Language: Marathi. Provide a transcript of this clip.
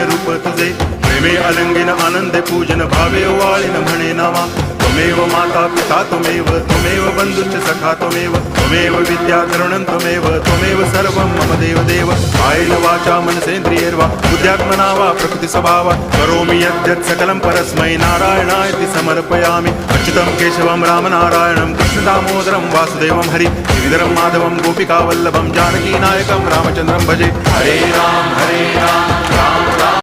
रूप तुझे प्रेमे अलंगिन आनंदे पूजन भावे वाळिन म्हणे नामा त्वमेव माता पिता त्वमेव बंधुश्च सखा त्वमेव विद्या तरुणं त्वमेव सर्वं मम देव कायेन वाचा मनसेन्द्रियैर्वा बुद्ध्यात्मना वा प्रकृति स्वभावात् करोमि यद्यत् सकलं परस्मै नारायणायति समर्पयामि अच्युतं केशवं रामनारायणं कृष्णदामोदरं वासुदेवं हरि गिरिधरं माधवं गोपिकावल्लभं जानकीनायकं रामचन्द्रं भजे हरे राम राम